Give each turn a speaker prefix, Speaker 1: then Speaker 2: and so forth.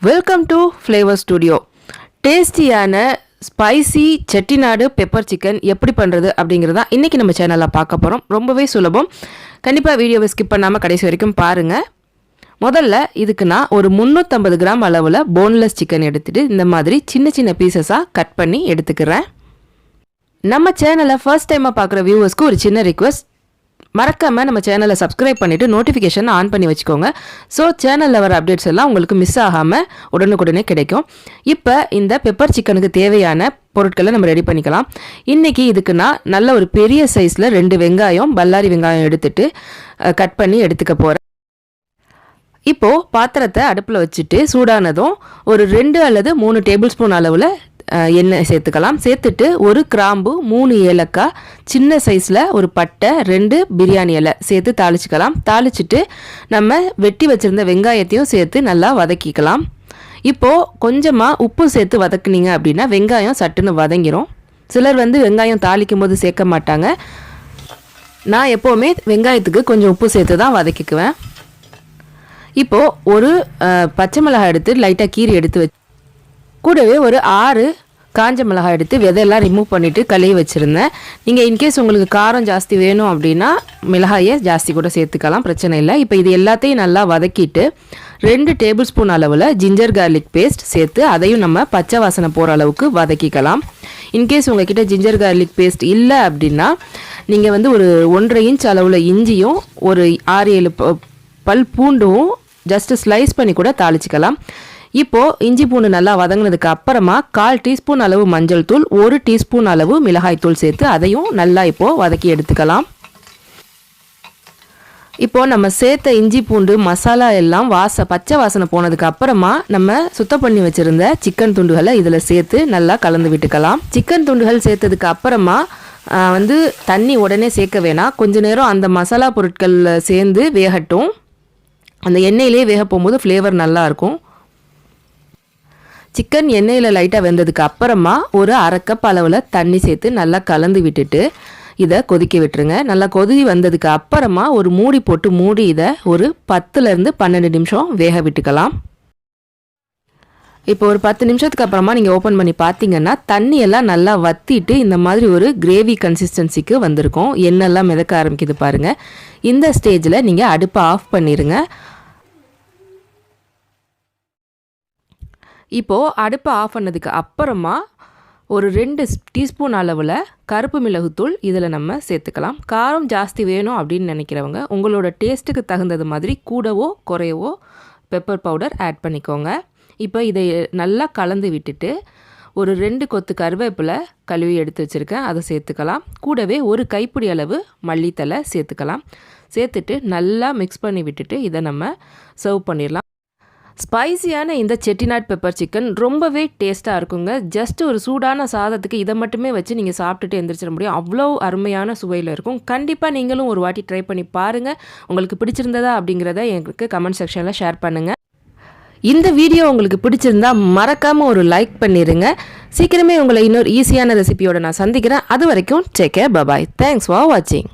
Speaker 1: Welcome to Flavourstudio. டேஸ்டியான spicy chettinadu pepper chicken எப்படி பண்ணுறது அப்படிங்கிறதா இன்றைக்கி நம்ம சேனலில் பார்க்க போகிறோம். ரொம்பவே சுலபம். கண்டிப்பாக வீடியோவை ஸ்கிப் பண்ணாமல் கடைசி வரைக்கும் பாருங்கள். முதல்ல இதுக்கு நான் ஒரு 350 கிராம் அளவில் போன்லெஸ் சிக்கன் எடுத்துகிட்டு இந்த மாதிரி சின்ன சின்ன பீசஸாக கட் பண்ணி எடுத்துக்கிறேன். நம்ம சேனலை ஃபர்ஸ்ட் டைமாக பார்க்குற வியூவர்ஸ்க்கு ஒரு சின்ன ரிக்வெஸ்ட், மறக்காமல் நம்ம சேனலை சப்ஸ்கிரைப் பண்ணிவிட்டு நோட்டிஃபிகேஷன் ஆன் பண்ணி வச்சுக்கோங்க. ஸோ சேனலில் வர அப்டேட்ஸ் எல்லாம் உங்களுக்கு மிஸ் ஆகாமல் உடனுக்குடனே கிடைக்கும். இப்போ இந்த பெப்பர் சிக்கனுக்கு தேவையான பொருட்களை நம்ம ரெடி பண்ணிக்கலாம். இன்றைக்கி இதுக்கு நான் நல்ல ஒரு பெரிய சைஸில் 2 வெங்காயம், பல்லாரி வெங்காயம் எடுத்துகிட்டு கட் பண்ணி எடுத்துக்க போகிறேன். இப்போது பாத்திரத்தை அடுப்பில் வச்சுட்டு சூடானதும் ஒரு 2 அல்லது 3 டேபிள் ஸ்பூன் அளவில் எண்ணெய் சேர்த்துக்கலாம். சேர்த்துட்டு ஒரு கிராம்பு, 3 ஏலக்காய், சின்ன சைஸில் ஒரு பட்டை, 2 பிரியாணி இலை சேர்த்து தாளிச்சிக்கலாம். தாளிச்சிட்டு நம்ம வெட்டி வச்சுருந்த வெங்காயத்தையும் சேர்த்து நல்லா வதக்கிக்கலாம். இப்போது கொஞ்சமாக உப்பு சேர்த்து வதக்குனீங்க அப்படின்னா வெங்காயம் சட்டுன்னு வதங்கிடும். சிலர் வெங்காயம் தாளிக்கும் போது சேர்க்க மாட்டாங்க. நான் எப்போவுமே வெங்காயத்துக்கு கொஞ்சம் உப்பு சேர்த்து தான் வதக்கிக்குவேன். இப்போது ஒரு பச்சை மிளகாய் எடுத்து லைட்டாக கீரி எடுத்து வச்சு கூடவே ஒரு 6 காஞ்ச மிளகாய் எடுத்து விதையெல்லாம் ரிமூவ் பண்ணிவிட்டு கழுவி வச்சுருந்தேன். நீங்கள் இன்கேஸ் உங்களுக்கு காரம் ஜாஸ்தி வேணும் அப்படின்னா மிளகாயை ஜாஸ்தி கூட சேர்த்துக்கலாம், பிரச்சனை இல்லை. இப்போ இது எல்லாத்தையும் நல்லா வதக்கிட்டு 2 டேபிள் ஸ்பூன் அளவில் ஜிஞ்சர் கார்லிக் பேஸ்ட் சேர்த்து அதையும் நம்ம பச்சை வாசனை போகிற அளவுக்கு வதக்கிக்கலாம். இன்கேஸ் உங்கள்கிட்ட ஜிஞ்சர் கார்லிக் பேஸ்ட் இல்லை அப்படின்னா நீங்கள் ஒரு 1.5 இன்ச் அளவில் இஞ்சியும் ஒரு 6-7 பல் பூண்டும் ஜஸ்ட்டு ஸ்லைஸ் பண்ணி கூட தாளிச்சிக்கலாம். இப்போது இஞ்சி பூண்டு நல்லா வதங்கினதுக்கு அப்புறமா 1/4 டீஸ்பூன் அளவு மஞ்சள் தூள், 1 டீஸ்பூன் அளவு மிளகாய் தூள் சேர்த்து அதையும் நல்லா இப்போது வதக்கி எடுத்துக்கலாம். இப்போது நம்ம சேர்த்த இஞ்சி பூண்டு மசாலா எல்லாம் பச்சை வாசனை போனதுக்கு அப்புறமா நம்ம சுத்தம் பண்ணி வச்சுருந்த சிக்கன் துண்டுகளை இதில் சேர்த்து நல்லா கலந்து விட்டுக்கலாம். சிக்கன் துண்டுகள் சேர்த்ததுக்கு அப்புறமா தண்ணி உடனே சேர்க்க வேணாம். கொஞ்ச நேரம் அந்த மசாலா பொருட்கள் சேர்ந்து வேகட்டும். அந்த எண்ணெயிலே வேக போகும்போது ஃப்ளேவர் நல்லாயிருக்கும். சிக்கன் எண்ணெயில் லைட்டாக வெந்ததுக்கு அப்புறமா ஒரு 1/2 கப் அளவில் தண்ணி சேர்த்து நல்லா கலந்து விட்டுட்டு இதை கொதிக்க விட்டுருங்க. நல்லா கொதி வந்ததுக்கு அப்புறமா ஒரு மூடி போட்டு மூடி இதை ஒரு 10லேருந்து 12 நிமிஷம் வேக விட்டுக்கலாம். இப்போ ஒரு 10 நிமிஷத்துக்கு அப்புறமா நீங்கள் ஓப்பன் பண்ணி பார்த்தீங்கன்னா தண்ணியெல்லாம் நல்லா வற்றிட்டு இந்த மாதிரி ஒரு கிரேவி கன்சிஸ்டன்சிக்கு வந்திருக்கும். எண்ணெய்லாம் மிதக்க ஆரம்பிக்குது பாருங்கள். இந்த ஸ்டேஜில் நீங்கள் அடுப்பை ஆஃப் பண்ணிடுங்க. இப்போது அடுப்பை ஆஃப் பண்ணதுக்கு அப்புறமா ஒரு 2 டீஸ்பூன் அளவில் கருப்பு மிளகுத்தூள் இதில் நம்ம சேர்த்துக்கலாம். காரம் ஜாஸ்தி வேணும் அப்படின்னு நினைக்கிறவங்க உங்களோட டேஸ்ட்டுக்கு தகுந்தது மாதிரி கூடவோ குறையவோ பெப்பர் பவுடர் ஆட் பண்ணிக்கோங்க. இப்போ இதை நல்லா கலந்து விட்டுட்டு ஒரு 2 கொத்து கருவேப்பிலை கழுவி எடுத்து வச்சுருக்கேன், அதை சேர்த்துக்கலாம். கூடவே ஒரு கைப்பிடி அளவு மல்லித்தலை சேர்த்துக்கலாம். சேர்த்துட்டு நல்லா மிக்ஸ் பண்ணி விட்டுட்டு இதை நம்ம சர்வ் பண்ணிடலாம். ஸ்பைசியான இந்த chettinadu பெப்பர் சிக்கன் ரொம்பவே டேஸ்ட்டாக இருக்குங்க. ஜஸ்ட் ஒரு சூடான சாதத்துக்கு இதை மட்டுமே வச்சு நீங்கள் சாப்பிட்டுட்டு எந்திரிச்சிட முடியும். அவ்வளோ அருமையான சுவையில் இருக்கும். கண்டிப்பாக நீங்களும் ஒரு வாட்டி ட்ரை பண்ணி பாருங்கள். உங்களுக்கு பிடிச்சிருந்ததா அப்படிங்கிறத எனக்கு கமெண்ட் செக்ஷனில் ஷேர் பண்ணுங்கள். இந்த வீடியோ உங்களுக்கு பிடிச்சிருந்தா மறக்காமல் ஒரு லைக் பண்ணிடுங்க. சீக்கிரமே உங்களை இன்னொரு ஈஸியான ரெசிபியோட நான் சந்திக்கிறேன். அது வரைக்கும் take care, bye bye. Thanks for வாட்சிங்.